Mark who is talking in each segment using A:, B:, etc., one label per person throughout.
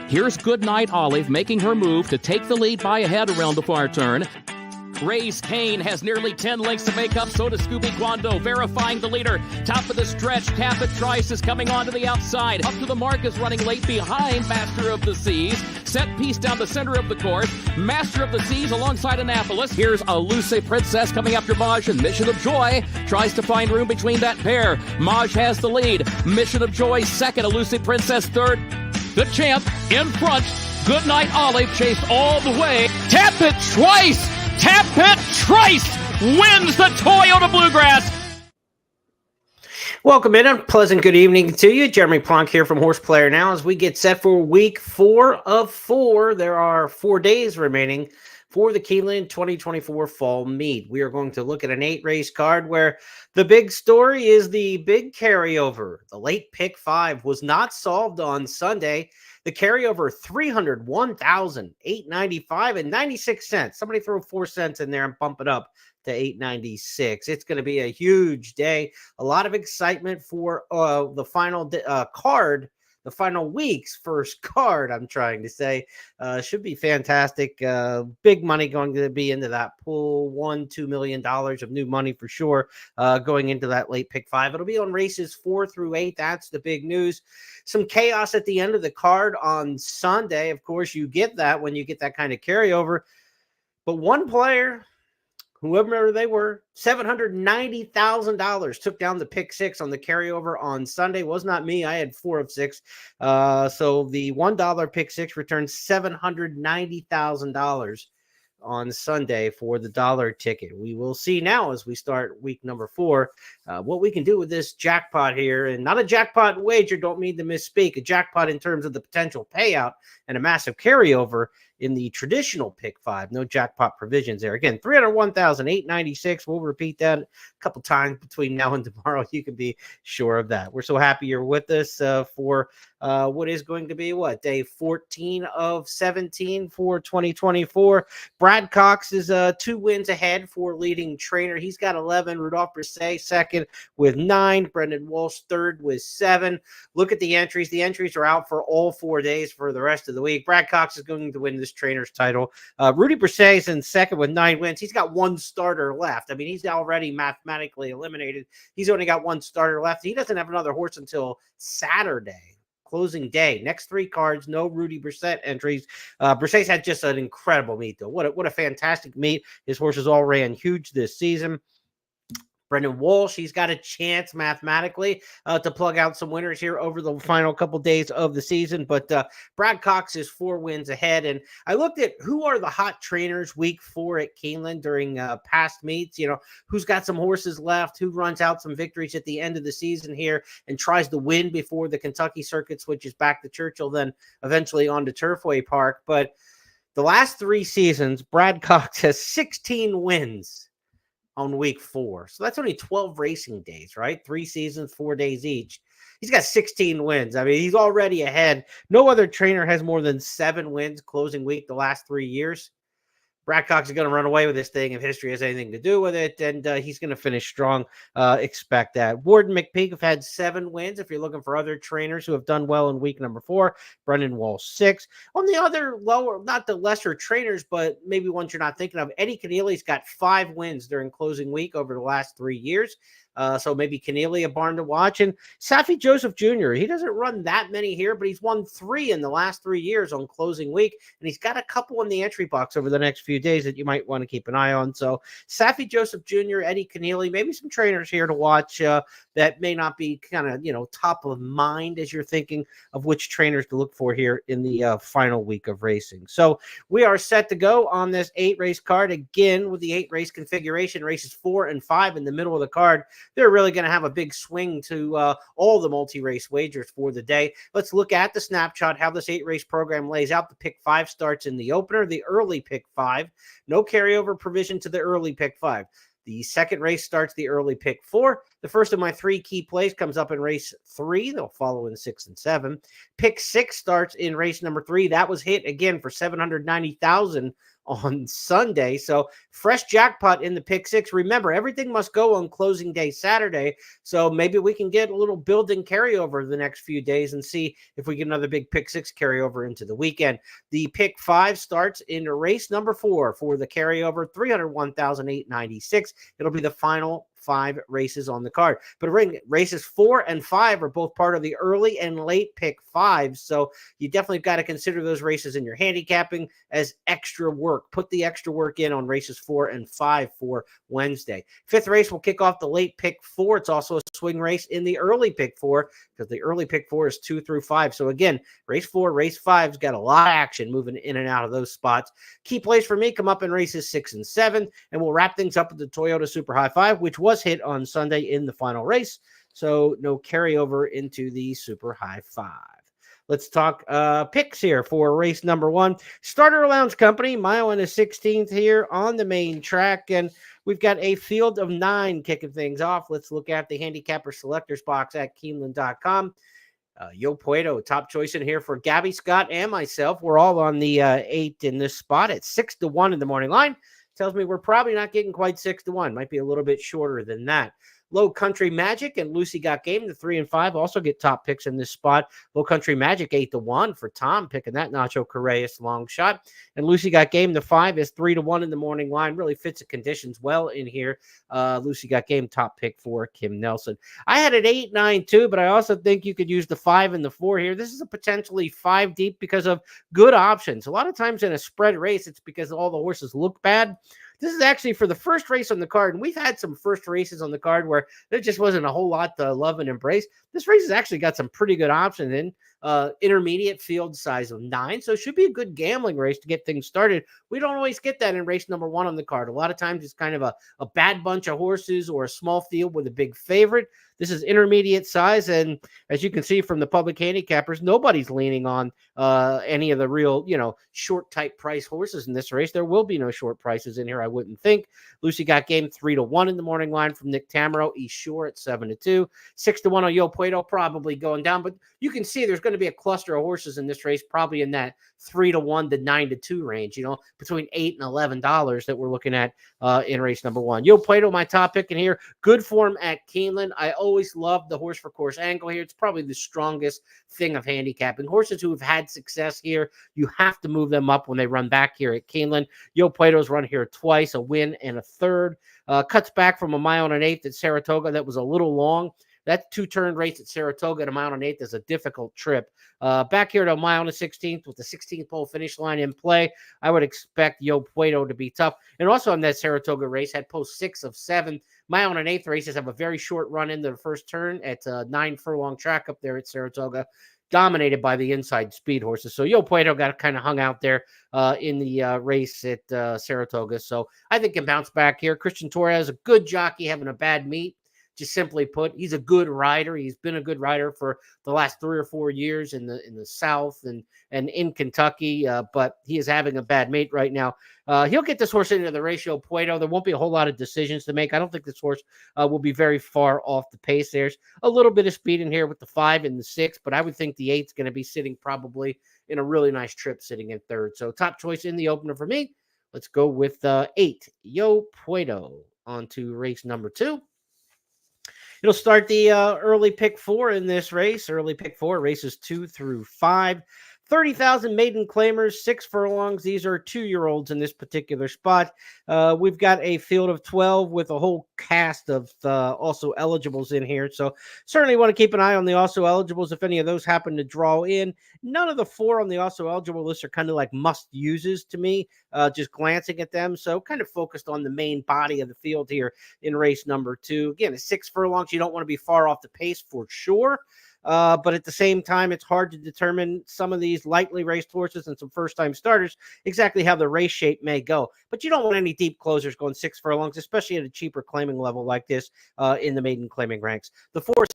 A: Here's Goodnight Olive making her move to take the lead by a head around the far turn. Race Kane has nearly 10 lengths to make up, so does Scooby Quando, verifying the leader. Top of the stretch, Cap It Trice is coming onto the outside. Up to the mark is running late behind Master of the Seas. Set piece down the center of the course. Master of the Seas alongside Annapolis. Here's Elusive Princess coming after Maj, and Mission of Joy tries to find room between that pair. Maj has the lead. Mission of Joy second, Elusive Princess third. The champ in front. Goodnight Olive chased all the way. Tap It Trice! Tap It Trice wins the Toyota Bluegrass.
B: Welcome in. A pleasant good evening to you. Jeremy Plonk here from Horse Player Now as we get set for week 4 of 4. There are 4 days remaining for the Keeneland 2024 Fall Meet. We are going to look at an 8-race card where the big story is the big carryover. The late pick 5 was not solved on Sunday. The carryover, $301,895.96. Somebody throw 4 cents in there and bump it up to $8.96. It's going to be a huge day. A lot of excitement for the final card. The final week's first card, I'm trying to say, should be fantastic. Big money going to be into that pool. $2 million of new money for sure going into that late pick 5. It'll be on races 4 through 8. That's the big news. Some chaos at the end of the card on Sunday. Of course, you get that when you get that kind of carryover. But one player, whoever they were, $790,000 took down the pick 6 on the carryover on Sunday. Was not me. I had 4 of 6. So the $1 pick 6 returned $790,000 on Sunday for the dollar ticket. We will see now as we start week number 4 what we can do with this jackpot here. And not a jackpot wager, don't mean to misspeak. A jackpot in terms of the potential payout and a massive carryover in the traditional pick 5. No jackpot provisions there. Again, $301,896. We'll repeat that a couple times between now and tomorrow. You can be sure of that. We're so happy you're with us for what is going to be, day 14 of 17 for 2024. Brad Cox is 2 wins ahead for leading trainer. He's got 11. Rudolph Brisset second with 9. Brendan Walsh third with 7. Look at the entries. The entries are out for all 4 days for the rest of the week. Brad Cox is going to win this trainer's title. Rudy Brisset is in second with 9 wins. He's got 1 starter left. I mean, he's already mathematically eliminated. He's only got 1 starter left. He doesn't have another horse until Saturday, closing day. Next 3 cards, no Rudy Brisset entries. Brisset's had just an incredible meet, though. What a fantastic meet. His horses all ran huge this season. Brendan Walsh, he's got a chance mathematically to plug out some winners here over the final couple days of the season. But Brad Cox is 4 wins ahead. And I looked at who are the hot trainers week 4 at Keeneland during past meets. You know, who's got some horses left, who runs out some victories at the end of the season here and tries to win before the Kentucky circuit switches back to Churchill, then eventually on to Turfway Park. But the last 3 seasons, Brad Cox has 16 wins on week 4. So that's only 12 racing days, right? 3 seasons, 4 days each. He's got 16 wins. I mean, he's already ahead. No other trainer has more than 7 wins closing week the last 3 years. Brad Cox is going to run away with this thing if history has anything to do with it, and he's going to finish strong. Expect that. Warden McPeak have had 7 wins. If you're looking for other trainers who have done well in week number 4, Brendan Walsh 6. On the other lower, not the lesser trainers, but maybe ones you're not thinking of, Eddie Keneally's got 5 wins during closing week over the last 3 years. So maybe Keneally a barn to watch. And Safi Joseph Jr., he doesn't run that many here, but he's won 3 in the last 3 years on closing week. And he's got a couple in the entry box over the next few days that you might want to keep an eye on. So Safi Joseph Jr., Eddie Keneally, maybe some trainers here to watch that may not be kind of, top of mind as you're thinking of which trainers to look for here in the final week of racing. So we are set to go on this 8-race card again with the 8-race configuration, races 4 and 5 in the middle of the card. They're really going to have a big swing to all the multi-race wagers for the day. Let's look at the snapshot, how this 8-race program lays out. The pick 5 starts in the opener, the early pick 5. No carryover provision to the early pick 5. The second race starts the early pick 4. The first of my 3 key plays comes up in race 3. They'll follow in 6 and 7. Pick 6 starts in race number 3. That was hit again for $790,000 on Sunday. So fresh jackpot in the pick six. Remember, everything must go on closing day Saturday. So maybe we can get a little building carryover the next few days and see if we get another big pick six carryover into the weekend. The pick five starts in race number 4 for the carryover, 301,896. It'll be the final 5 races on the card. But races 4 and 5 are both part of the early and late pick 5. So you definitely got to consider those races in your handicapping as extra work. Put the extra work in on races 4 and 5 for Wednesday. 5th race will kick off the late pick 4. It's also a swing race in the early pick 4 because the early pick 4 is 2 through 5. So again, race 4, race 5's got a lot of action moving in and out of those spots. Key plays for me come up in races 6 and 7, and we'll wrap things up with the Toyota Super High 5, which was hit on Sunday in the final race. So no carryover into the Super High 5. Let's talk picks here for race number 1. Starter Lounge Company, mile and a 16th here on the main track. And we've got a field of 9 kicking things off. Let's look at the handicapper selectors box at Keeneland.com. Yo Puedo, top choice in here for Gabby, Scott, and myself. We're all on the 8 in this spot at 6-1 in the morning line. Tells me we're probably not getting quite 6-1. Might be a little bit shorter than that. Low Country Magic and Lucy Got Game, the 3 and 5, also get top picks in this spot. Low Country Magic 8-1 for Tom, picking that Nacho Correas long shot. And Lucy Got Game, the 5 is 3-1 in the morning line. Really fits the conditions well in here. Lucy Got Game, top pick for Kim Nelson. I had an 8-9 too, but I also think you could use the 5 and the 4 here. This is a potentially 5 deep because of good options. A lot of times in a spread race, it's because all the horses look bad. This is actually for the first race on the card, and we've had some first races on the card where there just wasn't a whole lot to love and embrace. This race has actually got some pretty good options in intermediate field size of 9, so it should be a good gambling race to get things started. We don't always get that in race number 1 on the card. A lot of times it's kind of a bad bunch of horses or a small field with a big favorite. This is intermediate size, and as you can see from the public handicappers, nobody's leaning on any of the real, short type price horses in this race. There will be no short prices in here, I wouldn't think. Lucy Got Game 3-1 in the morning line from Nick Tamaro. East Shore at 7-2. 6-1 on Yo Puedo, probably going down, but you can see there's going to be a cluster of horses in this race, probably in that 3-1 to 9-2 range, between $8 and $11 that we're looking at in race number 1. Yo Puedo, my top pick in here. Good form at Keeneland. I always love the horse for course angle here. It's probably the strongest thing of handicapping. Horses who have had success here, you have to move them up when they run back here at Keeneland. Yo Puedo's run here twice, a win and a third. Cuts back from a mile and an eighth at Saratoga. That was a little long. That 2-turn race at Saratoga at a mile and an eighth is a difficult trip. Back here to a mile and a 16th with the 16th pole finish line in play, I would expect Yo Puedo to be tough. And also on that Saratoga race, had post 6 of 7. Mile and an eighth races have a very short run into the first turn at 9 furlong track up there at Saratoga, dominated by the inside speed horses. So Yo Puedo got kind of hung out there in the race at Saratoga. So I think can bounce back here. Christian Torres, a good jockey, having a bad meet. Just simply put, he's a good rider. He's been a good rider for the last 3 or 4 years in the South and in Kentucky, but he is having a bad mate right now. He'll get this horse into the race, Yo Puedo. There won't be a whole lot of decisions to make. I don't think this horse will be very far off the pace. There's a little bit of speed in here with the 5 and the 6, but I would think the 8's going to be sitting probably in a really nice trip sitting in 3rd. So top choice in the opener for me. Let's go with 8, Yo Puedo. On to race number 2. It'll start the early pick 4 in this race. Early pick 4, races 2 through 5. 30,000 maiden claimers, 6 furlongs. These are 2-year-olds in this particular spot. We've got a field of 12 with a whole cast of also eligibles in here. So certainly want to keep an eye on the also eligibles if any of those happen to draw in. None of the 4 on the also eligible list are kind of like must uses to me, just glancing at them. So kind of focused on the main body of the field here in race number 2. Again, it's 6 furlongs. You don't want to be far off the pace for sure. But at the same time, it's hard to determine some of these lightly raced horses and some first-time starters exactly how the race shape may go. But you don't want any deep closers going 6 furlongs, especially at a cheaper claiming level like this in the maiden claiming ranks. The 4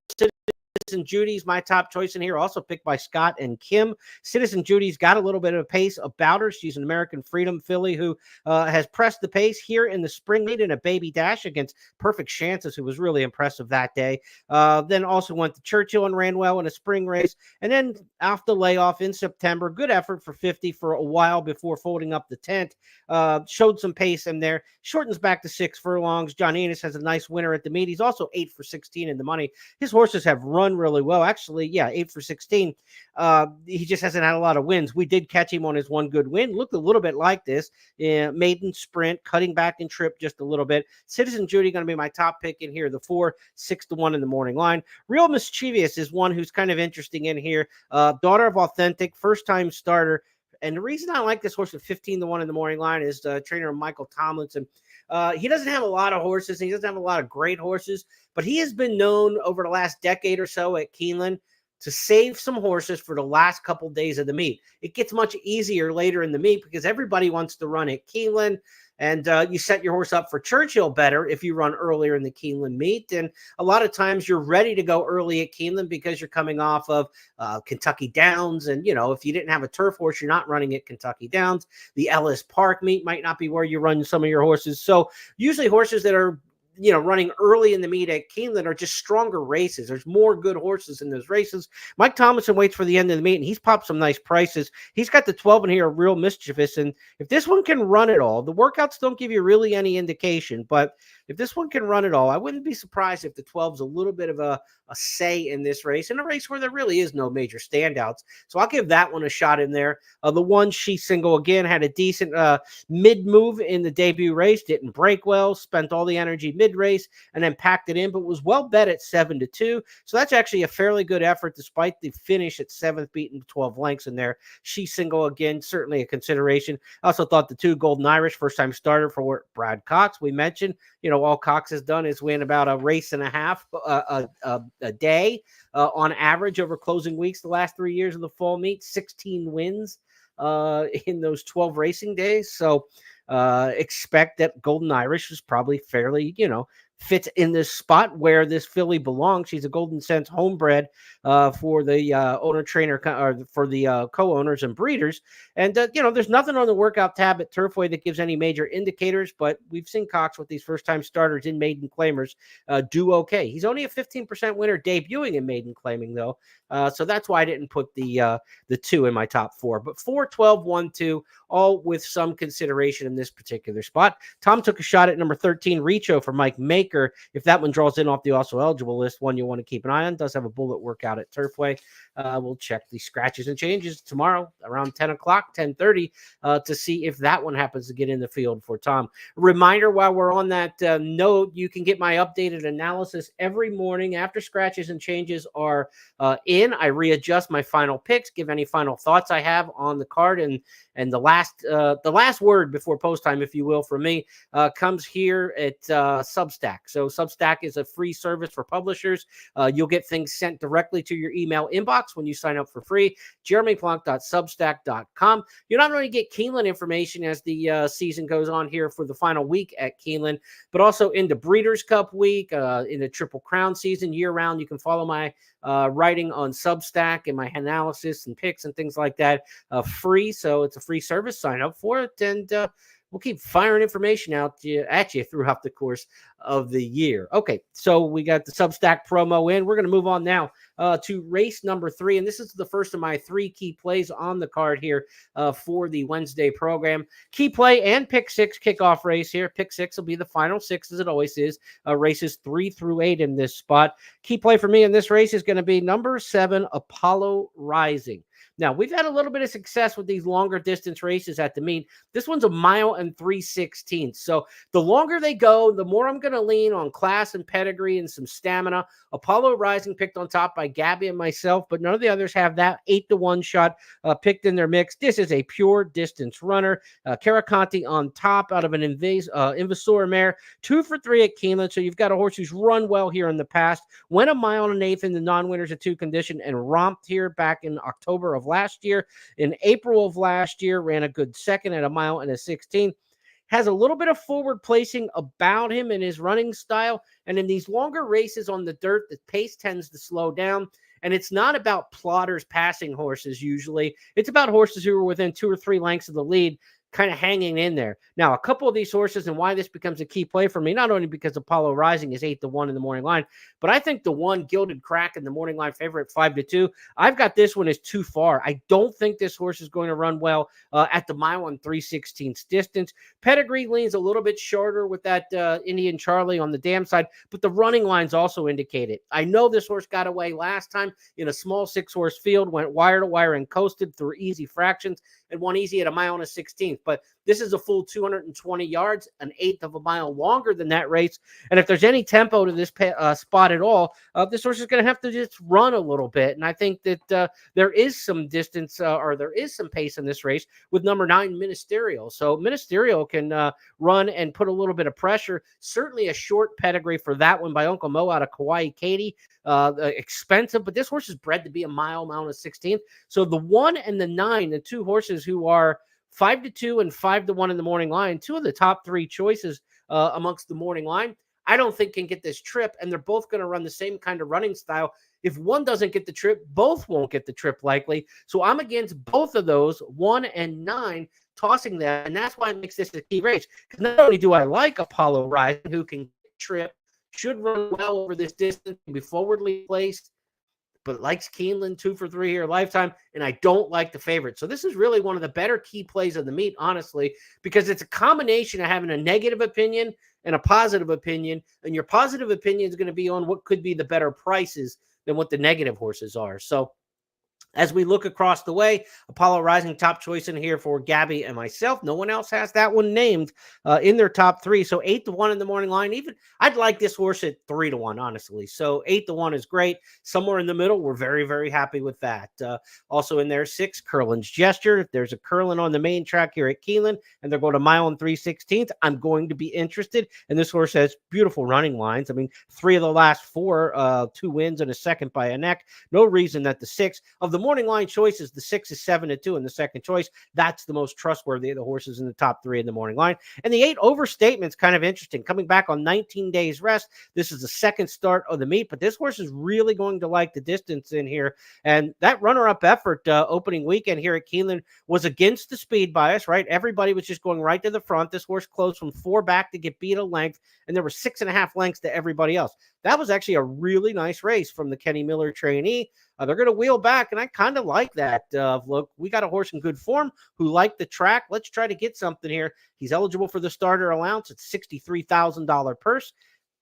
B: Citizen Judy's my top choice in here, also picked by Scott and Kim. Citizen Judy's got a little bit of pace about her. She's an American Freedom filly who has pressed the pace here in the spring meet in a baby dash against Perfect Chances, who was really impressive that day. Then also went to Churchill and ran well in a spring race. And then off the layoff in September, good effort for 50 for a while before folding up the tent. Showed some pace in there. Shortens back to 6 furlongs. John Enos has a nice winner at the meet. He's also 8 for 16 in the money. His horses have run really well. Actually, yeah, 8 for 16. He just hasn't had a lot of wins. We did catch him on his one good win. Looked a little bit like this. Maiden sprint, cutting back in trip just a little bit. Citizen Judy going to be my top pick in here. The 4, 6-1 in the morning line. Real Mischievous is one who's kind of interesting in here. Daughter of Authentic, first-time starter. And the reason I like this horse at 15-1 in the morning line is trainer Michael Tomlinson. He doesn't have a lot of horses. And he doesn't have a lot of great horses, but he has been known over the last decade or so at Keeneland to save some horses for the last couple days of the meet. It gets much easier later in the meet because everybody wants to run at Keeneland. And you set your horse up for Churchill better if you run earlier in the Keeneland meet. And a lot of times you're ready to go early at Keeneland because you're coming off of Kentucky Downs. And, you know, if you didn't have a turf horse, you're not running at Kentucky Downs. The Ellis Park meet might not be where you run some of your horses. So usually horses that are, you know, running early in the meet at Keeneland are just stronger races. There's more good horses in those races. Mike Tomlinson waits for the end of the meet, and he's popped some nice prices. He's got the 12 in here, Real Mischievous, and if this one can run it all, the workouts don't give you really any indication, but if this one can run it all, I wouldn't be surprised if the 12's a little bit of a say in this race, in a race where there really is no major standouts. So I'll give that one a shot in there. The one She Single, again, had a decent mid-move in the debut race, didn't break well, spent all the energy mid-race, and then packed it in, but was well bet at 7-2. So that's actually a fairly good effort, despite the finish at 7th, beating 12 lengths in there. She Single, again, certainly a consideration. I also thought the 2 Golden Irish, first-time starter for Brad Cox. We mentioned, you know, all Cox has done is win about a race and a half a day on average over closing weeks the last 3 years of the fall meet, 16 wins in those 12 racing days. So expect that Golden Irish is probably fairly, you know, fits in this spot where this filly belongs. She's a Golden Sense homebred for the owner trainer or for the co-owners and breeders. And, you know, there's nothing on the workout tab at Turfway that gives any major indicators, but we've seen Cox with these first-time starters in maiden claimers do okay. He's only a 15% winner debuting in maiden claiming, though. So that's why I didn't put the 2 in my top 4. But 4, 12, 1, 2, all with some consideration in this particular spot. Tom took a shot at number 13, Richo for Mike Maker. If that one draws in off the also eligible list, one you want to keep an eye on. Does have a bullet workout at Turfway. We'll check the scratches and changes tomorrow around 10 o'clock, 10:30 to see if that one happens to get in the field for Tom. Reminder while we're on that note, you can get my updated analysis every morning after scratches and changes are in. I readjust my final picks, give any final thoughts I have on the card, and the last word before post time, if you will, from me comes here at Substack. So Substack is a free service for publishers. You'll get things sent directly to your email inbox when you sign up for free. JeremyPlonk.substack.com. You not only get Keeneland information as the season goes on here for the final week at Keeneland, but also into Breeders' Cup week, in the Triple Crown season year round. You can follow my writing on Substack and my analysis and picks and things like that free. So it's a free service. Sign up for it, and we'll keep firing information out at you throughout the course of the year. Okay, so we got the Substack promo in. We're going to move on now to race number 3, and this is the first of my 3 key plays on the card here for the Wednesday program. Key play and pick 6 kickoff race here. Pick 6 will be the final 6, as it always is. Races 3 through 8 in this spot. Key play for me in this race is going to be number 7, Apollo Rising. Now, we've had a little bit of success with these longer distance races at the meet. This one's a mile and 3/16. So the longer they go, the more I'm going to lean on class and pedigree and some stamina. Apollo Rising picked on top by Gabby and myself, but none of the others have that 8-1 shot picked in their mix. This is a pure distance runner. Caraconti on top out of an Invasor mare. 2 for 3 at Keeneland. So you've got a horse who's run well here in the past. Went a mile and an eighth in the non-winners of 2 condition and romped here back in October of last year. In April of last year, ran a good second at a mile and a 16. has a little bit of forward placing about him and his running style. And in these longer races on the dirt, the pace tends to slow down. And it's not about plotters passing horses usually. It's about horses who are within 2 or 3 lengths of the lead, kind of hanging in there. Now, a couple of these horses, and why this becomes a key play for me, not only because Apollo Rising is 8-1 in the morning line, but I think the one Gilded Crack in the morning line favorite 5-2. I've got this one as too far. I don't think this horse is going to run well at the mile and 3/16 distance. Pedigree leans a little bit shorter with that Indian Charlie on the dam side, but the running lines also indicate it. I know this horse got away last time in a small 6-horse field, went wire to wire and coasted through easy fractions and won easy at a mile and a 16th. But this is a full 220 yards, an eighth of a mile longer than that race. And if there's any tempo to this spot at all, this horse is going to have to just run a little bit. And I think that there is some distance or there is some pace in this race with number 9, Ministerial. So Ministerial can run and put a little bit of pressure. Certainly a short pedigree for that one by Uncle Mo out of Kauai Katie. Expensive, but this horse is bred to be a mile and a 16th. So the 1 and the 9, the two horses who are 5-2 and 5-1 in the morning line, 2 of the top 3 choices amongst the morning line, I don't think can get this trip, and they're both going to run the same kind of running style. If one doesn't get the trip, both won't get the trip likely. So I'm against both of those, 1 and 9, tossing that, and that's why it makes this a key race. Because not only do I like Apollo Rising, who can trip, should run well over this distance, be forwardly placed, but likes Keeneland 2 for 3 here lifetime, and I don't like the favorite. So this is really one of the better key plays of the meet, honestly, because it's a combination of having a negative opinion and a positive opinion, and your positive opinion is going to be on what could be the better prices than what the negative horses are. So as we look across the way, Apollo Rising top choice in here for Gabby and myself. No one else has that one named in their top 3. So 8-1 in the morning line. Even I'd like this horse at 3-1, honestly. So 8-1 is great. Somewhere in the middle, we're very, very happy with that. Also in there, 6, Curlin's Gesture. There's a Curlin on the main track here at Keeneland, and they're going to mile and 3/16. I'm going to be interested. And this horse has beautiful running lines. I mean, 3 of the last 4, 2 wins and a second by a neck. No reason that the 6 of the morning line choices, the 6 is 7-2 in the second choice. That's the most trustworthy of the horses in the top 3 in the morning line. And the 8 Overstatement's kind of interesting. Coming back on 19 days rest. This is the second start of the meet, but this horse is really going to like the distance in here. And that runner-up effort opening weekend here at Keeneland was against the speed bias, right? Everybody was just going right to the front. This horse closed from 4 back to get beat a length, and there were 6.5 lengths to everybody else. That was actually a really nice race from the Kenny Miller trainee. They're going to wheel back, and I kind of like that. Look, we got a horse in good form who liked the track. Let's try to get something here. He's eligible for the starter allowance. It's $63,000 purse.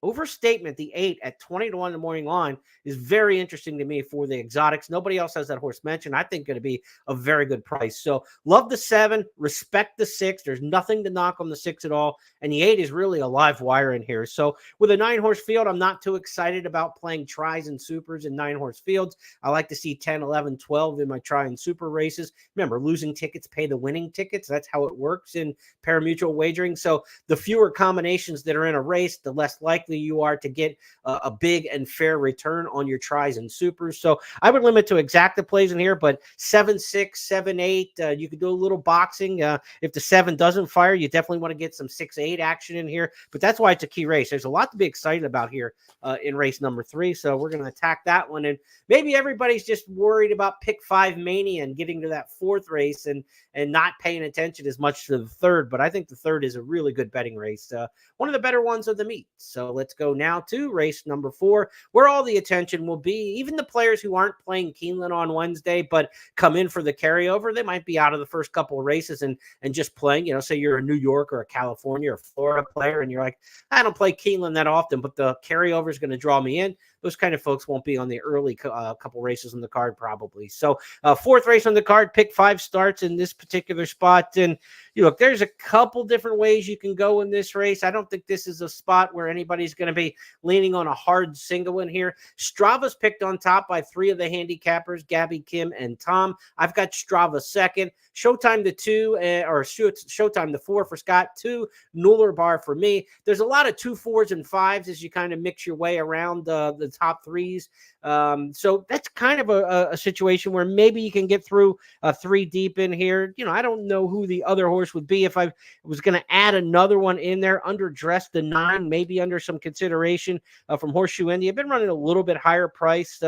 B: Overstatement, the 8 at 20-1 in the morning line, is very interesting to me for the exotics. Nobody else has that horse mentioned. I think going to be a very good price. So love the 7, respect the 6. There's nothing to knock on the 6 at all. And the 8 is really a live wire in here. So with a 9-horse field, I'm not too excited about playing tries and supers in 9-horse fields. I like to see 10, 11, 12 in my try and super races. Remember, losing tickets pay the winning tickets. That's how it works in parimutuel wagering. So the fewer combinations that are in a race, the less likely you are to get a big and fair return on your tries and supers. So I would limit to exacta plays in here, but 7-6, 7-8, you could do a little boxing. If the 7 doesn't fire, you definitely want to get some 6-8 action in here, but that's why it's a key race. There's a lot to be excited about here in race number 3. So we're going to attack that one. And maybe everybody's just worried about pick 5 mania and getting to that 4th race and not paying attention as much to the 3rd. But I think the 3rd is a really good betting race. One of the better ones of the meet. So let's go now to race number 4, where all the attention will be. Even the players who aren't playing Keeneland on Wednesday, but come in for the carryover, they might be out of the first couple of races and just playing, say you're a New York or a California or Florida player, and you're like, I don't play Keeneland that often, but the carryover is going to draw me in. Those kind of folks won't be on the early couple races on the card probably. So 4th race on the card, pick 5 starts in this particular spot. And look, there's a couple different ways you can go in this race. I don't think this is a spot where anybody's going to be leaning on a hard single in here. Strava's picked on top by 3 of the handicappers, Gabby, Kim, and Tom. I've got Strava second. Showtime the 2, or Showtime the 4 for Scott, 2 Nuller Bar for me. There's a lot of 2, 4s, and 5s as you kind of mix your way around the top threes. So that's kind of a situation where maybe you can get through 3 deep in here. I don't know who the other horse would be if I was going to add another one in there. Underdressed the 9, maybe under some consideration from Horseshoe India. Been running a little bit higher priced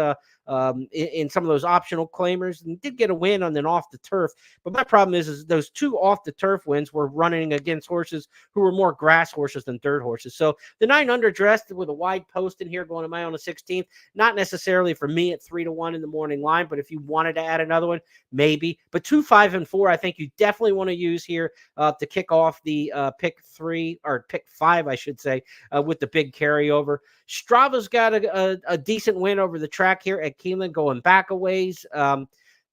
B: in some of those optional claimers, and did get a win on an off the turf. But my problem is those 2 off the turf wins were running against horses who were more grass horses than dirt horses. So the 9 underdressed with a wide post in here going to my own 16th, not necessarily for me at 3-1 in the morning line, but if you wanted to add another one, maybe. But 2, 5, and 4, I think you definitely want to use here to kick off the pick 5, I should say, with the big carryover. Strava's got a decent win over the track here at Keeneland, going back a ways.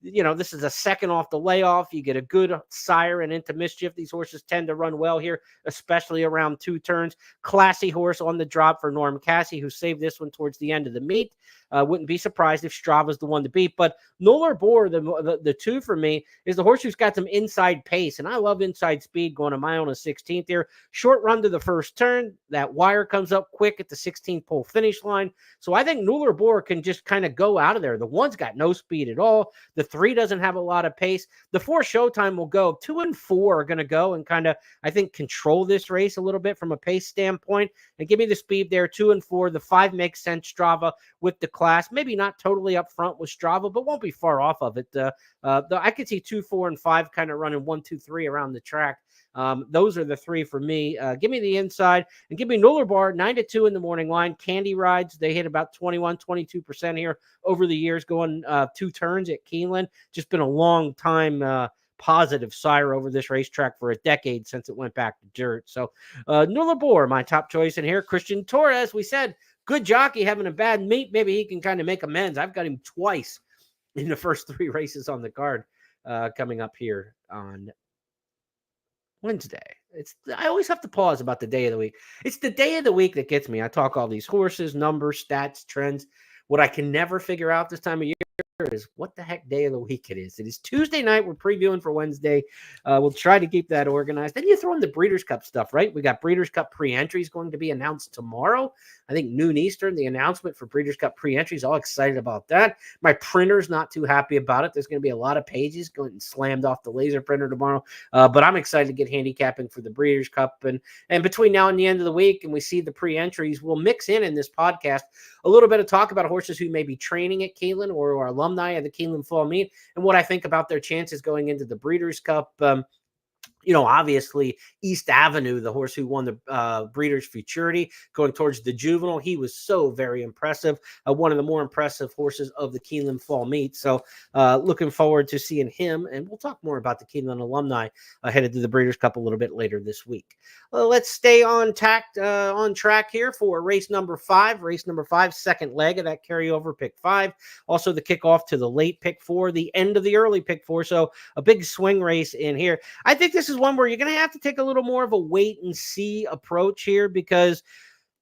B: This is a second off the layoff. You get a good sire and into mischief. These horses tend to run well here, especially around 2 turns. Classy horse on the drop for Norm Cassie, who saved this one towards the end of the meet. Wouldn't be surprised if Strava's the one to beat. But Nolar Boar, the 2 for me, is the horse who's got some inside pace. And I love inside speed going to my own 16th here. Short run to the first turn. That wire comes up quick at the 16th pole finish line. So I think Nolar Boar can just kind of go out of there. The 1's got no speed at all. The 3 doesn't have a lot of pace. The 4 Showtime will go. 2 and 4 are going to go and kind of, I think, control this race a little bit from a pace standpoint and give me the speed there. 2 and 4. The 5 makes sense. Strava with the class, maybe not totally up front with Strava, but won't be far off of it. I could see 2, 4, and 5 kind of running 1, 2, 3 around the track. Those are the 3 for me. Give me the inside and give me Nolar Bar 9-2 in the morning line. Candy rides, they hit about 22% here over the years, going 2 turns at Keeneland. Just been a long time positive sire over this racetrack for a decade since it went back to dirt. So Nolar Bar, my top choice in here. Christian Torres, we said, good jockey having a bad meet. Maybe he can kind of make amends. I've got him twice in the first 3 races on the card coming up here on Wednesday. I always have to pause about the day of the week. It's the day of the week that gets me. I talk all these horses, numbers, stats, trends. What I can never figure out this time of year is what the heck day of the week it is. It is Tuesday night. We're previewing for Wednesday. We'll try to keep that organized. Then you throw in the Breeders' Cup stuff, right? We got Breeders' Cup pre-entries going to be announced tomorrow. I think noon Eastern, the announcement for Breeders' Cup pre-entries. All excited about that. My printer's not too happy about it. There's going to be a lot of pages going slammed off the laser printer tomorrow. But I'm excited to get handicapping for the Breeders' Cup. And between now and the end of the week, and we see the pre-entries, we'll mix in this podcast a little bit of talk about horses who may be training at Keeneland or are alumni of the Keeneland Fall Meet and what I think about their chances going into the Breeders' Cup. Obviously East Avenue, the horse who won the Breeders' Futurity, going towards the juvenile. He was so very impressive. One of the more impressive horses of the Keeneland Fall Meet. So looking forward to seeing him. And we'll talk more about the Keeneland alumni headed to the Breeders' Cup a little bit later this week. Let's stay on track here for race number 5. Race number 5, second leg of that carryover pick 5. Also the kickoff to the late pick 4, the end of the early pick 4. So a big swing race in here. I think this is one where you're going to have to take a little more of a wait and see approach here because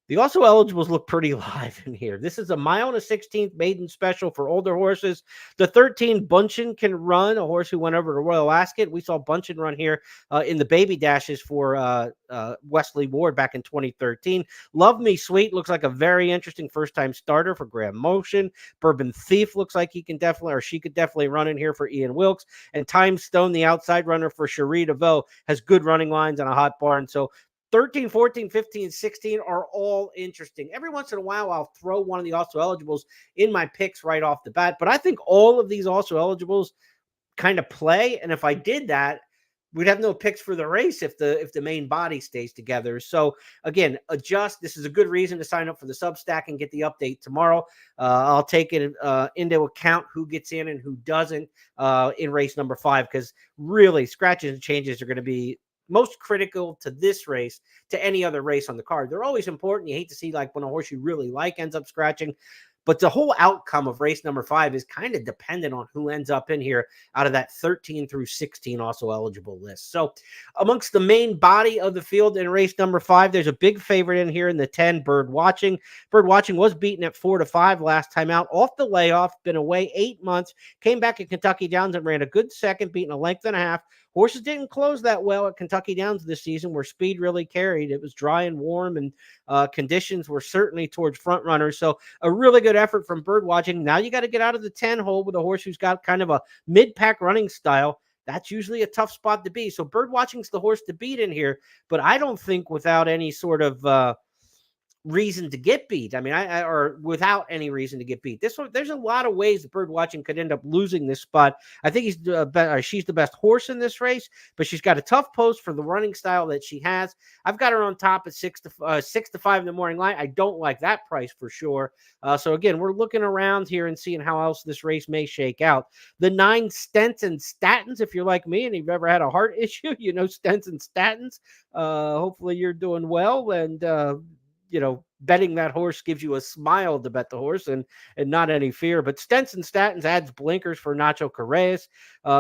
B: the also eligibles look pretty live in here. This is a Myona 16th maiden special for older horses. The 13 Bunchen can run, a horse who went over to Royal Ascot. We saw Bunchen run here in the baby dashes for Wesley Ward back in 2013. Love Me Sweet looks like a very interesting first-time starter for Graham Motion. Bourbon Thief looks like she could definitely run in here for Ian Wilkes. And Time Stone, the outside runner for Cherie DeVoe, has good running lines and a hot barn. So 13, 14, 15, 16 are all interesting. Every once in a while, I'll throw one of the also eligibles in my picks right off the bat. But I think all of these also eligibles kind of play. And if I did that, we'd have no picks for the race if the main body stays together. So again, adjust. This is a good reason to sign up for the Substack and get the update tomorrow. I'll take it into account who gets in and who doesn't in race number 5, because really scratches and changes are going to be most critical to this race to any other race on the card. They're always important. You hate to see like when a horse you really like ends up scratching, but the whole outcome of race number 5 is kind of dependent on who ends up in here out of that 13 through 16 also eligible list. So amongst the main body of the field in race number 5, there's a big favorite in here in the 10, Bird Watching. Bird Watching was beaten at 4-5 last time out off the layoff, been away 8 months, came back at Kentucky Downs and ran a good second, beating a length and a half. horses didn't close that well at Kentucky Downs this season, where speed really carried. It was dry and warm, and conditions were certainly towards front runners. So a really good effort from Birdwatching. Now you got to get out of the 10 hole with a horse who's got kind of a mid-pack running style. That's usually a tough spot to be. So Birdwatching's the horse to beat in here, but I don't think without any sort of reason to get beat. I mean, or without any reason to get beat. This one, there's a lot of ways that Birdwatching could end up losing this spot. I think she's the best horse in this race, but she's got a tough post for the running style that she has. I've got her on top at 6-5 in the morning line. I don't like that price for sure. So again, we're looking around here and seeing how else this race may shake out. The 9 stents and statins, if you're like me and you've ever had a heart issue, you know stents and statins. Hopefully you're doing well, and betting that horse gives you a smile to bet the horse and not any fear. But stents and statins adds blinkers for Nacho Correas.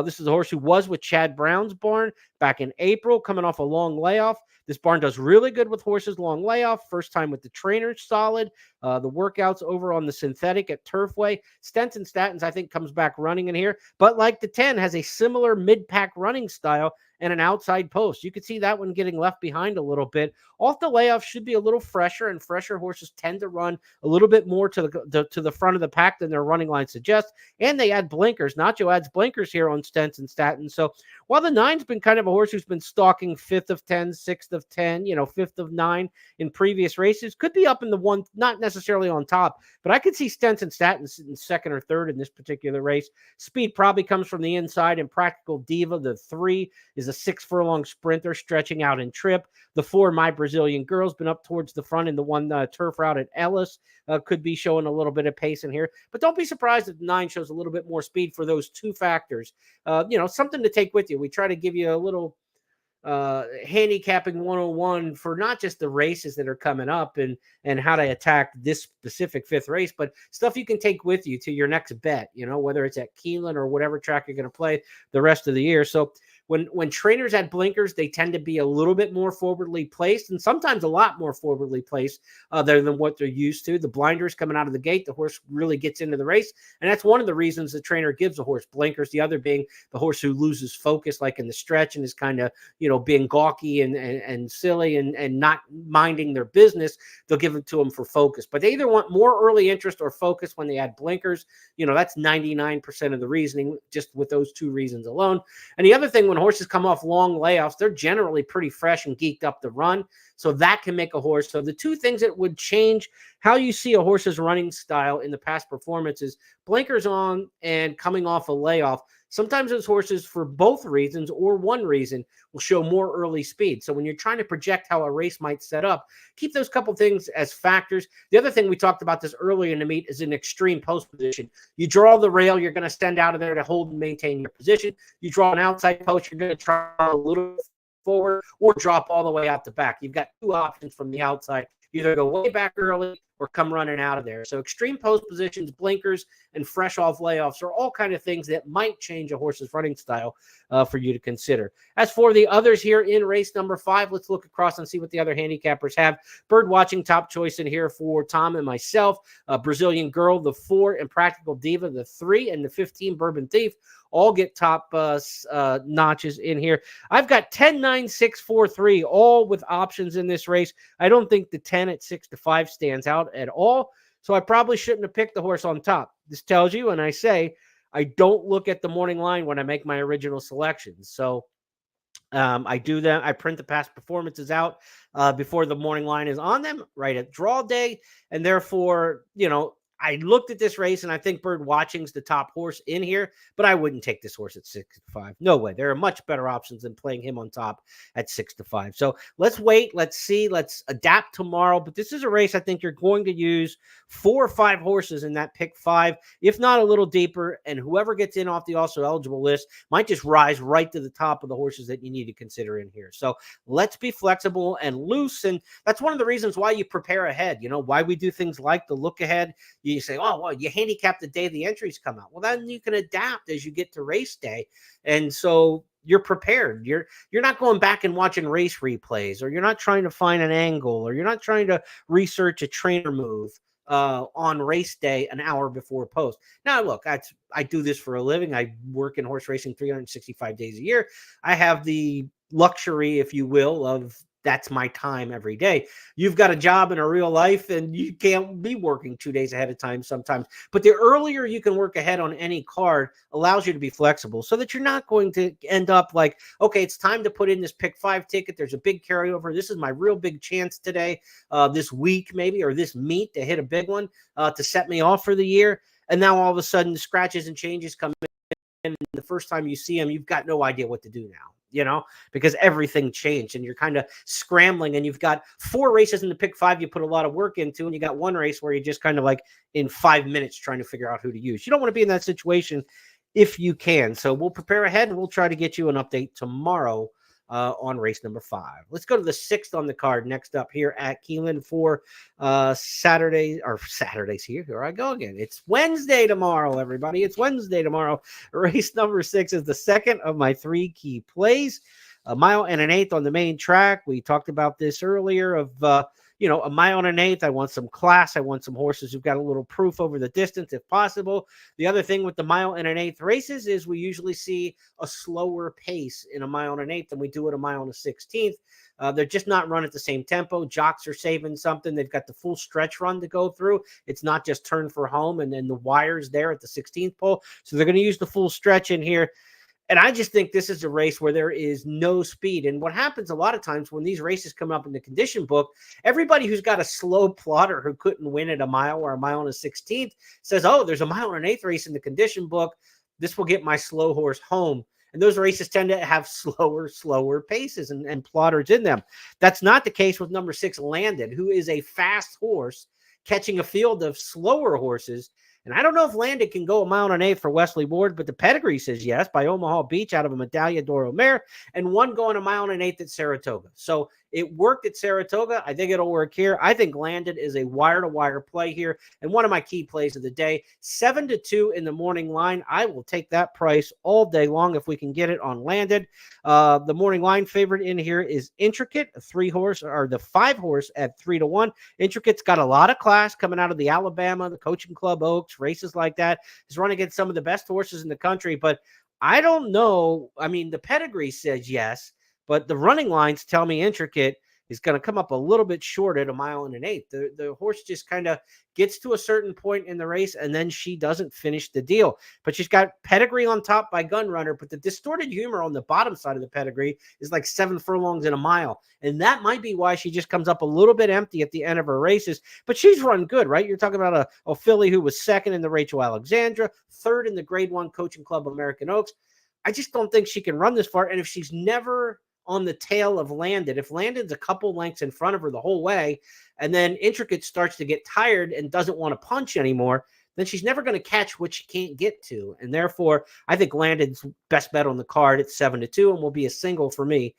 B: This is a horse who was with Chad Brown's barn back in April, coming off a long layoff. This barn does really good with horses long layoff. First time with the trainer, solid. The workouts over on the synthetic at Turfway. Stents and statins, I think, comes back running in here. But like the 10, has a similar mid-pack running style and an outside post. You could see that one getting left behind a little bit. Off the layoff should be a little fresher, and fresher horses tend to run a little bit more to the front of the pack than their running line suggests. And they add blinkers. Nacho adds blinkers here on stents and statins. So while the 9's been kind of a horse who's been stalking 5th of 10, 6th of 10, 5th of 9 in previous races, could be up in the one, not necessarily on top, but I could see stents and statins in 2nd or 3rd in this particular race. Speed probably comes from the inside, and Practical Diva, the 3, is a 6-furlong sprinter stretching out in trip. The 4, My Brazilian Girl's been up towards the front in the one turf route at Ellis. Could be showing a little bit of pace in here. But don't be surprised if the 9 shows a little bit more speed for those 2 factors. Something to take with you. We try to give you a little handicapping 101 for not just the races that are coming up and how to attack this specific 5th race, but stuff you can take with you to your next bet, whether it's at Keeneland or whatever track you're going to play the rest of the year. So when trainers add blinkers, they tend to be a little bit more forwardly placed, and sometimes a lot more forwardly placed than what they're used to. The blinders coming out of the gate, the horse really gets into the race, and that's one of the reasons the trainer gives a horse blinkers. The other being the horse who loses focus, like in the stretch, and is kind of being gawky and silly and not minding their business. They'll give it to them for focus, but they either want more early interest or focus when they add blinkers. That's 99% of the reasoning, just with those 2 reasons alone. And the other thing, when horses come off long layoffs, they're generally pretty fresh and geeked up to run. So that can make a horse. So the 2 things that would change how you see a horse's running style in the past performances: blinkers on and coming off a layoff. Sometimes those horses, for both reasons or one reason, will show more early speed. So when you're trying to project how a race might set up, keep those couple things as factors. The other thing, we talked about this earlier in the meet, is an extreme post position. You draw the rail, you're going to stand out of there to hold and maintain your position. You draw an outside post, you're going to try a little forward or drop all the way out the back. You've got 2 options from the outside. Either go way back early or come running out of there. So extreme post positions, blinkers, and fresh off layoffs are all kind of things that might change a horse's running style for you to consider. As for the others here in race number 5, let's look across and see what the other handicappers have. Birdwatching, top choice in here for Tom and myself. Brazilian Girl, the 4, and Practical Diva, the 3, and the 15, Bourbon Thief, all get top notches in here. I've got 10, 9, 6, 4, 3, all with options in this race. I don't think the 10 at 6-5 stands out at all, so I probably shouldn't have picked the horse on top. This tells you, and I say, I don't look at the morning line when I make my original selections. So I do that. I print the past performances out before the morning line is on them, right at draw day, and therefore, I looked at this race, and I think Birdwatching's the top horse in here, but I wouldn't take this horse at 6-5. No way. There are much better options than playing him on top at 6-5. So let's wait. Let's see. Let's adapt tomorrow. But this is a race I think you're going to use 4 or 5 horses in that pick 5, if not a little deeper. And whoever gets in off the also eligible list might just rise right to the top of the horses that you need to consider in here. So let's be flexible and loose. And that's one of the reasons why you prepare ahead. Why we do things like the look ahead. You say, oh, well, you handicap the day the entries come out. Well, then you can adapt as you get to race day. And so you're prepared. You're not going back and watching race replays, or you're not trying to find an angle, or you're not trying to research a trainer move. on race day an hour before post. Now, look, I do this for a living. I work in horse racing 365 days a year. I have the luxury, if you will, of that's my time every day. You've got a job in a real life and you can't be working 2 days ahead of time sometimes. But the earlier you can work ahead on any card allows you to be flexible so that you're not going to end up like, okay, it's time to put in this pick 5 ticket. There's a big carryover. This is my real big chance today, this week maybe, or this meet to hit a big one to set me off for the year. And now all of a sudden the scratches and changes come in. And the first time you see them, you've got no idea what to do now, because everything changed and you're kind of scrambling and you've got 4 races in the pick 5 you put a lot of work into, and you got 1 race where you're just kind of like in 5 minutes trying to figure out who to use. You don't want to be in that situation if you can. So we'll prepare ahead and we'll try to get you an update tomorrow on race number 5. Let's go to the 6th on the card next up here at Keeneland for Saturdays here. Here I go again. It's Wednesday tomorrow, everybody. It's Wednesday tomorrow. Race number 6 is the second of my 3 key plays. A mile and an eighth on the main track. We talked about this earlier of, a mile and an eighth. I want some class. I want some horses who've got a little proof over the distance if possible. The other thing with the mile and an eighth races is we usually see a slower pace in a mile and an eighth than we do at a mile and a 16th. They're just not run at the same tempo. Jocks are saving something. They've got the full stretch run to go through. It's not just turn for home and then the wires there at the 16th pole. So they're going to use the full stretch in here. And I just think this is a race where there is no speed. And what happens a lot of times when these races come up in the condition book, everybody who's got a slow plotter who couldn't win at a mile or a mile and a 16th says, oh, there's a mile and an eighth race in the condition book. This will get my slow horse home. And those races tend to have slower paces and plotters in them. That's not the case with number 6, Landed, who is a fast horse catching a field of slower horses. And I don't know if Landed can go a mile and an eighth for Wesley Ward, but the pedigree says yes by Omaha Beach out of a Medaglia d'Oro mare, and one going a mile and an eighth at Saratoga. So it worked at Saratoga. I think it'll work here. I think Landed is a wire-to-wire play here, and one of my key plays of the day. 7-2 in the morning line. I will take that price all day long if we can get it on Landed. The morning line favorite in here is Intricate, a 3-horse, or the 5-horse at 3-1. Intricate's got a lot of class coming out of the Alabama, the Coaching Club Oaks, races like that. He's running against some of the best horses in the country, but I don't know. I mean, the pedigree says yes, but the running lines tell me Intricate is going to come up a little bit short at a mile and an eighth. The horse just kind of gets to a certain point in the race, and then she doesn't finish the deal. But she's got pedigree on top by Gunrunner, but the distorted humor on the bottom side of the pedigree is like 7 furlongs in a mile. And that might be why she just comes up a little bit empty at the end of her races. But she's run good, right? You're talking about a filly who was 2nd in the Rachel Alexandra, 3rd in the Grade 1 Coaching Club American Oaks. I just don't think she can run this far. And if she's never on the tail of Landed, if Landed's a couple lengths in front of her the whole way, and then Intricate starts to get tired and doesn't want to punch anymore, then she's never going to catch what she can't get to. And therefore, I think Landed's best bet on the card at 7-2 and will be a single for me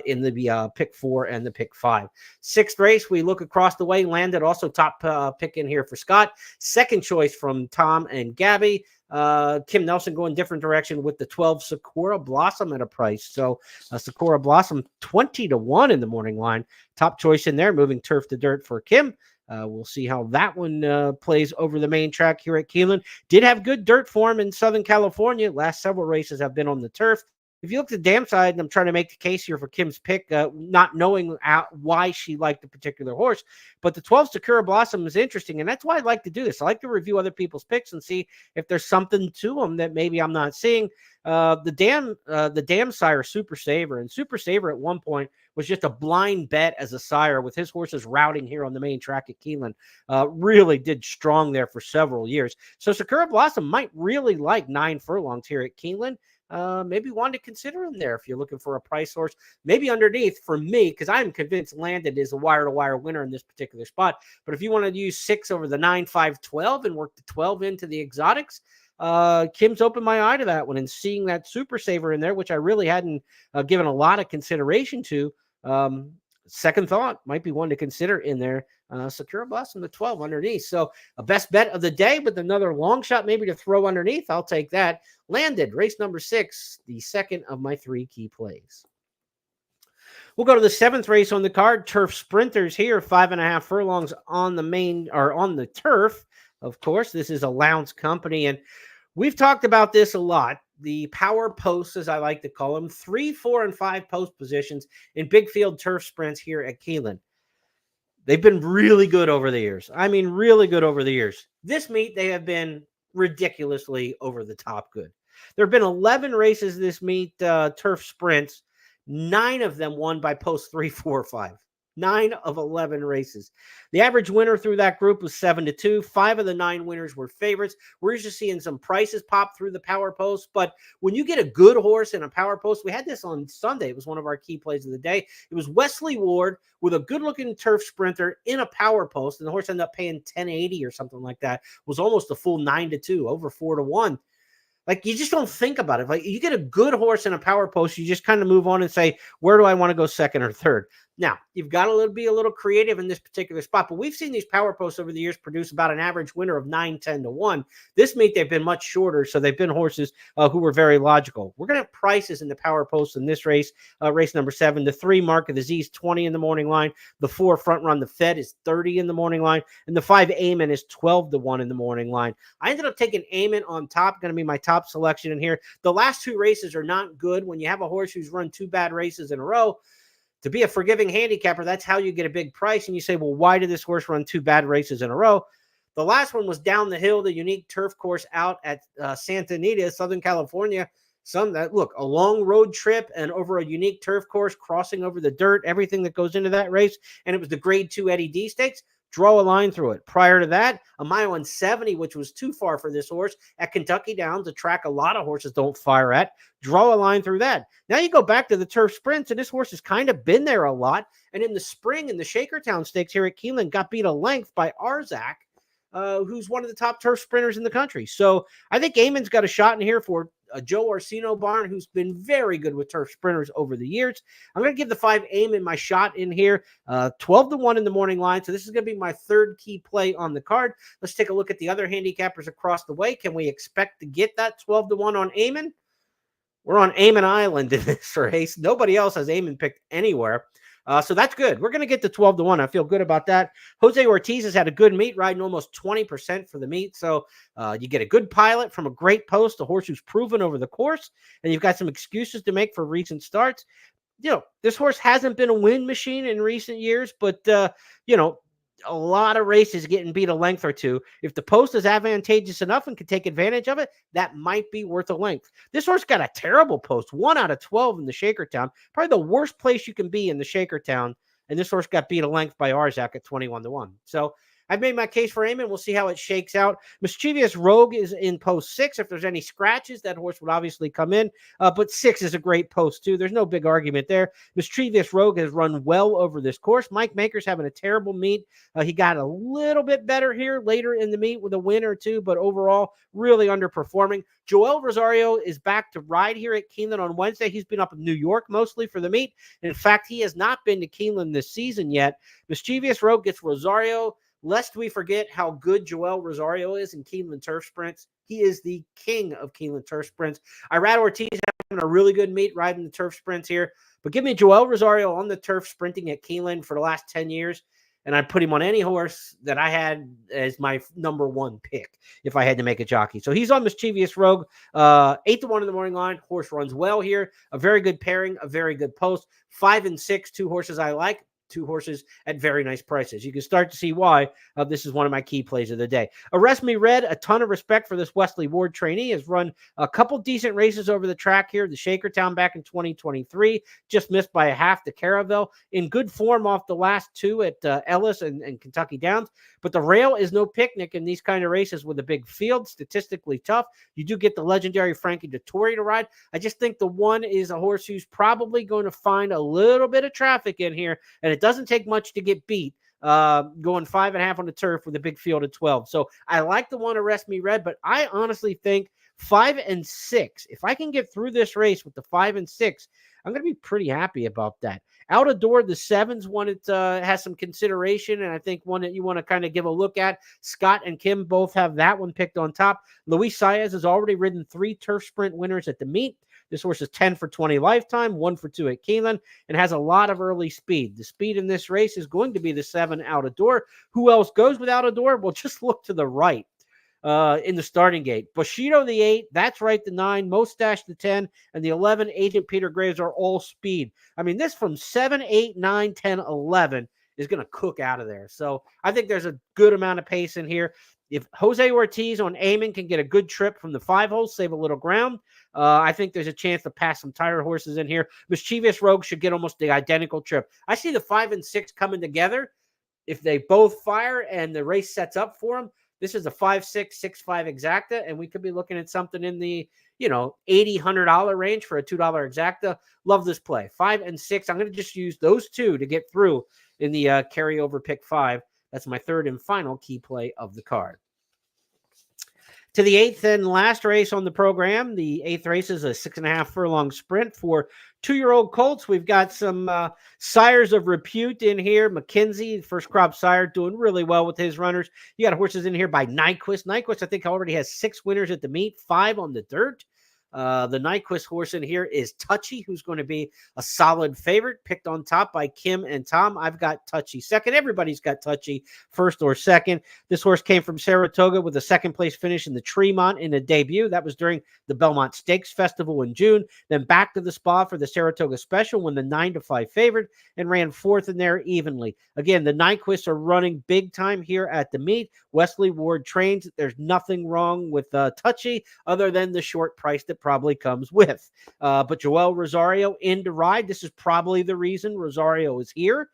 B: in the pick 4 and the pick 5. 6th race, we look across the way. Landed also top pick in here for Scott. Second choice from Tom and Gabby. Kim Nelson going different direction with the 12 Sakura Blossom at a price. So Sakura Blossom 20-1 in the morning line. Top choice in there, moving turf to dirt for Kim. We'll see how that one plays over the main track here at Keeneland. Did have good dirt form in Southern California. Last several races have been on the turf. If you look at the dam side, and I'm trying to make the case here for Kim's pick, not knowing why she liked the particular horse, but the 12 Sakura Blossom is interesting, and that's why I like to do this. I like to review other people's picks and see if there's something to them that maybe I'm not seeing. The dam sire, Super Saver, and Super Saver at one point was just a blind bet as a sire with his horses routing here on the main track at Keeneland. Really did strong there for several years. So Sakura Blossom might really like 9 furlongs here at Keeneland. Maybe one to consider in there if you're looking for a price horse. Maybe underneath for me, because I'm convinced Landed is a wire-to-wire winner in this particular spot. But if you want to use 6 over the 9, 5, 12 and work the 12 into the exotics, Kim's opened my eye to that one, and seeing that Super Saver in there, which I really hadn't given a lot of consideration to. Second thought might be one to consider in there. Sakura Blossom, the 12 underneath. So a best bet of the day with another long shot maybe to throw underneath. I'll take that. Landed, race number 6, the second of my 3 key plays. We'll go to the 7th race on the card. Turf Sprinters here, 5.5 furlongs on the main or on the turf. Of course, this is a Lowndes company, and we've talked about this a lot. The power posts, as I like to call them, 3, 4, and 5 post positions in big field turf sprints here at Keeneland. They've been really good over the years. I mean, really good over the years. This meet, they have been ridiculously over the top good. There have been 11 races this meet, turf sprints. 9 of them won by post 3, 4, 5. 9 of 11 races. The average winner through that group was 7-2. 5 of the 9 winners were favorites. We're just seeing some prices pop through the power post. But when you get a good horse in a power post, we had this on Sunday. It was one of our key plays of the day. It was Wesley Ward with a good-looking turf sprinter in a power post, and the horse ended up paying $10.80 or something like that. It was almost a full 9-2, over 4-1. Like, you just don't think about it. Like, you get a good horse in a power post, you just kind of move on and say, where do I want to go second or third? Now, you've got to be a little creative in this particular spot, but we've seen these power posts over the years produce about an average winner of 9-10-1. This meet, they've been much shorter, so they've been horses who were very logical. We're going to have prices in the power posts in this race, race number 7. The 3 Mark of the Z is 20 in the morning line. The 4 Front Run the Fed is 30 in the morning line, and the 5 Amen is 12-1 in the morning line. I ended up taking Amen on top, going to be my top selection in here. The last 2 races are not good. When you have a horse who's run 2 bad races in a row, to be a forgiving handicapper, that's how you get a big price. And you say, well, why did this horse run 2 bad races in a row? The last one was down the hill, the unique turf course out at Santa Anita, Southern California. Look, a long road trip and over a unique turf course, crossing over the dirt, everything that goes into that race. And it was the grade 2 Eddie D Stakes. Draw a line through it. Prior to that, a mile and 70, which was too far for this horse at Kentucky Downs, a track a lot of horses don't fire at. Draw a line through that. Now you go back to the turf sprints, and this horse has kind of been there a lot. And in the spring, in the Shakertown Stakes here at Keeneland, got beat a length by Arzak, who's one of the top turf sprinters in the country. So I think Amen's got a shot in here for Joe Orsino barn, who's been very good with turf sprinters over the years. I'm going to give the 5 Amen my shot in here, 12-1 in the morning line. So this is going to be my 3rd key play on the card. Let's take a look at the other handicappers across the way. Can we expect to get that 12-1 on Amen? We're on Amen Island in this race. Nobody else has Amen picked anywhere. So that's good. We're going to get to 12-1. I feel good about that. Jose Ortiz has had a good meet, riding almost 20% for the meet. So you get a good pilot from a great post, a horse who's proven over the course, and you've got some excuses to make for recent starts. You know, this horse hasn't been a win machine in recent years, but, you know, a lot of races getting beat a length or two. If the post is advantageous enough and can take advantage of it, that might be worth a length. This horse got a terrible post, 1 out of 12 in the Shakertown, probably the worst place you can be in the Shakertown. And this horse got beat a length by Arzak at 21-1. So I've made my case for Amen. We'll see how it shakes out. Mischievous Rogue is in post 6. If there's any scratches, that horse would obviously come in. But 6 is a great post, too. There's no big argument there. Mischievous Rogue has run well over this course. Mike Maker's having a terrible meet. He got a little bit better here later in the meet with a win or two, but overall, really underperforming. Joel Rosario is back to ride here at Keeneland on Wednesday. He's been up in New York mostly for the meet. In fact, he has not been to Keeneland this season yet. Mischievous Rogue gets Rosario. Lest we forget how good Joel Rosario is in Keeneland turf sprints. He is the king of Keeneland turf sprints. Irad Ortiz having a really good meet riding the turf sprints here. But give me Joel Rosario on the turf sprinting at Keeneland for the last 10 years, and I'd put him on any horse that I had as my number 1 pick if I had to make a jockey. So he's on Mischievous Rogue, 8-1 in the morning line. Horse runs well here. A very good pairing, a very good post. 5 and 6, 2 horses I like. 2 horses at very nice prices. You can start to see why this is one of my key plays of the day. Arrest Me Red, a ton of respect for this Wesley Ward trainee, has run a couple decent races over the track here. The Shakertown back in 2023, just missed by a half to Caravel. In good form off the last 2 at Ellis and Kentucky Downs. But the rail is no picnic in these kind of races with a big field, statistically tough. You do get the legendary Frankie Dettori to ride. I just think the one is a horse who's probably going to find a little bit of traffic in here, and it doesn't take much to get beat. Going 5.5 on the turf with a big field of 12. So I like the one Arrest Me Red, but I honestly think 5 and 6. If I can get through this race with the 5 and 6, I'm going to be pretty happy about that. Out of door, the 7's one that has some consideration, and I think one that you want to kind of give a look at. Scott and Kim both have that one picked on top. Luis Saez has already ridden 3 turf sprint winners at the meet. This horse is 10 for 20 lifetime, 1 for 2 at Keeneland, and has a lot of early speed. The speed in this race is going to be the 7 out of door. Who else goes with out of door? Well, just look to the right in the starting gate. Bushido, the 8, that's right, the 9, Mustache, the 10, and the 11, Agent Peter Graves, are all speed. I mean, this from 7, 8, 9, 10, 11 is going to cook out of there. So I think there's a good amount of pace in here. If Jose Ortiz on Amon can get a good trip from the 5 holes, save a little ground, I think there's a chance to pass some tired horses in here. Mischievous Rogue should get almost the identical trip. I see the 5 and 6 coming together. If they both fire and the race sets up for them, this is a 5-6, 6-5 exacta, and we could be looking at something in the, $80, $100 range for a $2 exacta. Love this play. 5 and 6. I'm going to just use those 2 to get through in the carryover pick 5. That's my third and final key play of the card. To the 8th and last race on the program. The 8th race is a 6.5 furlong sprint for 2-year-old colts. We've got some sires of repute in here. McKenzie, first crop sire, doing really well with his runners. You got horses in here by Nyquist. Nyquist, I think, already has 6 winners at the meet, 5 on the dirt. The Nyquist horse in here is Touchy, who's going to be a solid favorite, picked on top by Kim and Tom. I've got Touchy second. Everybody's got Touchy first or second. This horse came from Saratoga with a second-place finish in the Tremont in a debut. That was during the Belmont Stakes Festival in June. Then back to the spa for the Saratoga Special, when the 9-5 favorite, and ran 4th in there evenly. Again, the Nyquists are running big time here at the meet. Wesley Ward trains. There's nothing wrong with Touchy other than the short price that probably comes with. But Joel Rosario in to ride. This is probably the reason Rosario is here.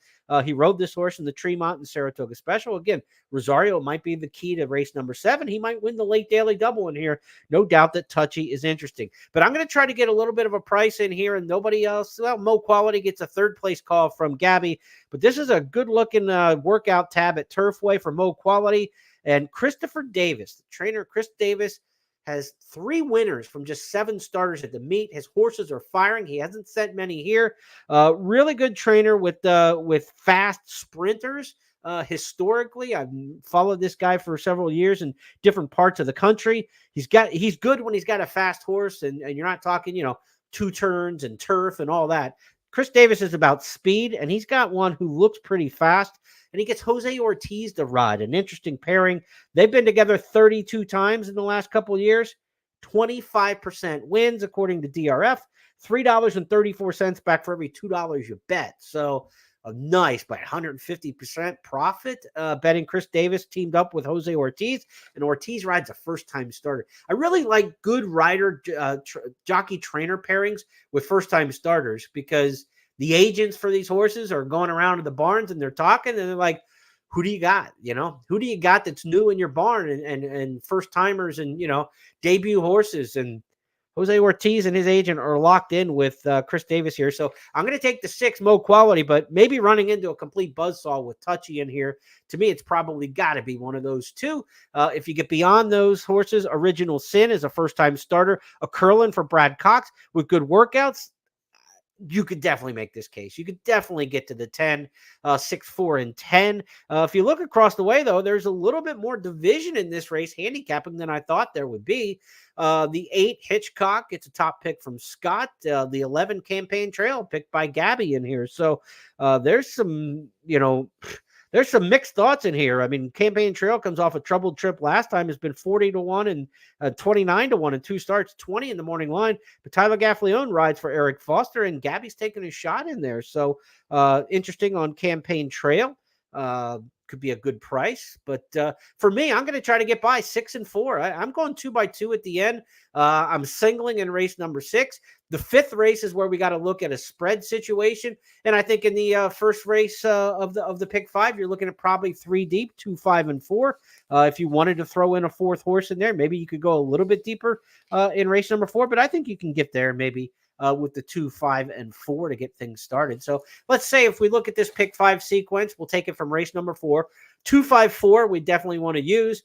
B: He rode this horse in the Tremont and Saratoga Special. Again, Rosario might be the key to race number 7. He might win the late daily double in here. No doubt that Touchy is interesting. But I'm going to try to get a little bit of a price in here, and nobody else. Well, Mo Quality gets a 3rd place call from Gabby. But this is a good-looking workout tab at Turfway for Mo Quality. And Christopher Davis, the trainer Chris Davis, has 3 winners from just 7 starters at the meet. His horses are firing. He hasn't sent many here. Really good trainer with fast sprinters. Historically, I've followed this guy for several years in different parts of the country. He's good when he's got a fast horse, and you're not talking, 2 turns and turf and all that. Chris Davis is about speed, and he's got one who looks pretty fast, and he gets Jose Ortiz to ride. An interesting pairing. They've been together 32 times in the last couple of years. 25% wins, according to DRF. $3.34 back for every $2 you bet. So a nice, by 150% profit betting Chris Davis teamed up with Jose Ortiz, and Ortiz rides a first-time starter. I really like good rider jockey trainer pairings with first-time starters, because the agents for these horses are going around to the barns and they're talking, and they're like, who do you got? Who do you got that's new in your barn, and first-timers and, debut horses? And Jose Ortiz and his agent are locked in with Chris Davis here. So I'm going to take the 6 Mo Quality, but maybe running into a complete buzzsaw with Touchy in here. To me, it's probably got to be one of those 2. If you get beyond those horses, Original Sin is a first-time starter. A Curlin for Brad Cox with good workouts. You could definitely make this case. You could definitely get to the 10, 6, 4, and 10. If you look across the way, though, there's a little bit more division in this race, handicapping, than I thought there would be. The 8, Hitchcock, it's a top pick from Scott. The 11, Campaign Trail, picked by Gabby in here. So there's some, there's some mixed thoughts in here. I mean, Campaign Trail comes off a troubled trip last time. Has been 40-1 and 29-1 in 2 starts, 20 in the morning line. But Tyler Gaffleone rides for Eric Foster, and Gabby's taking a shot in there. So interesting on Campaign Trail. Could be a good price. But for me, I'm going to try to get by 6 and 4. I'm going 2 by 2 at the end. I'm singling in race number 6. The 5th race is where we got to look at a spread situation. And I think in the first race of the pick 5, you're looking at probably 3 deep, 2, 5, and 4. If you wanted to throw in a 4th horse in there, maybe you could go a little bit deeper in race number 4. But I think you can get there maybe with the 2, 5, and 4 to get things started. So let's say if we look at this pick 5 sequence, we'll take it from race number 4. 254, we definitely want to use.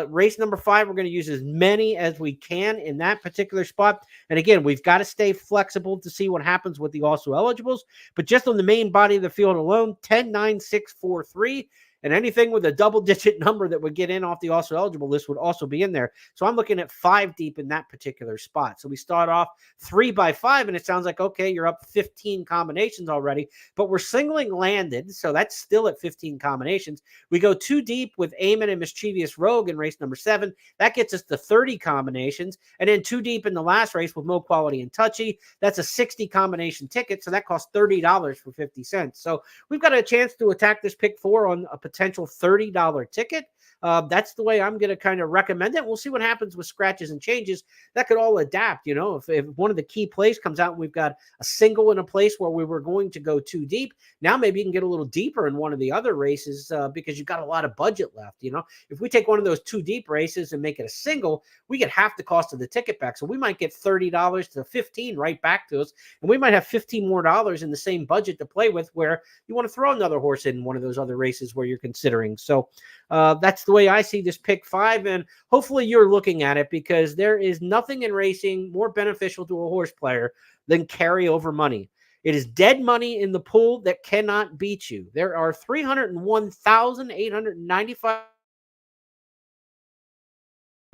B: Race number 5, we're going to use as many as we can in that particular spot. And again, we've got to stay flexible to see what happens with the also eligibles. But just on the main body of the field alone, 10, 9, 6, 4, 3. And anything with a double-digit number that would get in off the also eligible list would also be in there. So I'm looking at 5 deep in that particular spot. So we start off 3 by 5, and it sounds like, okay, you're up 15 combinations already. But we're singling landed, so that's still at 15 combinations. We go 2 deep with Eamon and Mischievous Rogue in race number 7. That gets us to 30 combinations. And then 2 deep in the last race with Mo Quality and Touchy. That's a 60 combination ticket, so that costs $30 for 50 cents. So we've got a chance to attack this pick 4 on a potential $30 ticket. That's the way I'm going to kind of recommend it. We'll see what happens with scratches and changes. That could all adapt. If one of the key plays comes out and we've got a single in a place where we were going to go 2 deep, now maybe you can get a little deeper in one of the other races because you've got a lot of budget left. If we take one of those 2 deep races and make it a single, we get half the cost of the ticket back. So we might get $30 to $15 right back to us. And we might have $15 more in the same budget to play with where you want to throw another horse in one of those other races where you're considering. So that's the way I see this pick 5, and hopefully you're looking at it because there is nothing in racing more beneficial to a horse player than carryover money. It is dead money in the pool that cannot beat you. There are 301,895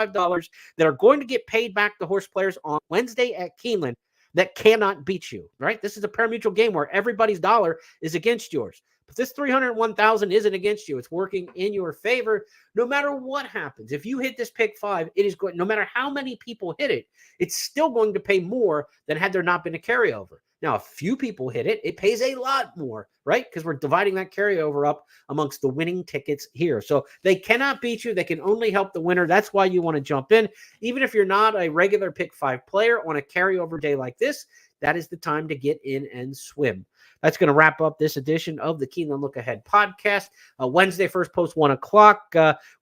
B: $5 that are going to get paid back to horse players on Wednesday at Keeneland that cannot beat you, right? This is a pari-mutuel game where everybody's dollar is against yours. But this 301,000 isn't against you. It's working in your favor no matter what happens. If you hit this pick 5, it is going, no matter how many people hit it, it's still going to pay more than had there not been a carryover. Now, if few people hit it, it pays a lot more, right? Because we're dividing that carryover up amongst the winning tickets here. So they cannot beat you. They can only help the winner. That's why you want to jump in. Even if you're not a regular pick 5 player on a carryover day like this, that is the time to get in and swim. That's going to wrap up this edition of the Keeneland Look Ahead podcast. Wednesday, first post 1 o'clock.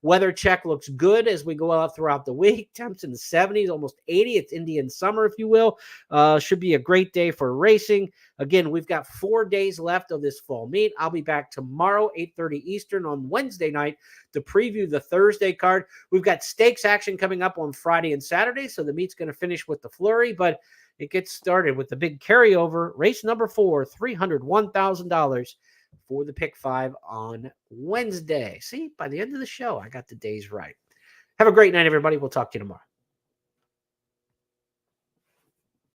B: Weather check looks good as we go out throughout the week. Temps in the 70s, almost 80. It's Indian summer, if you will. Should be a great day for racing. Again, we've got 4 days left of this fall meet. I'll be back tomorrow, 8:30 Eastern on Wednesday night to preview the Thursday card. We've got stakes action coming up on Friday and Saturday, so the meet's going to finish with the flurry, but it gets started with the big carryover. Race number 4, $301,000 for the pick 5 on Wednesday. See, by the end of the show, I got the days right. Have a great night, everybody. We'll talk to you tomorrow.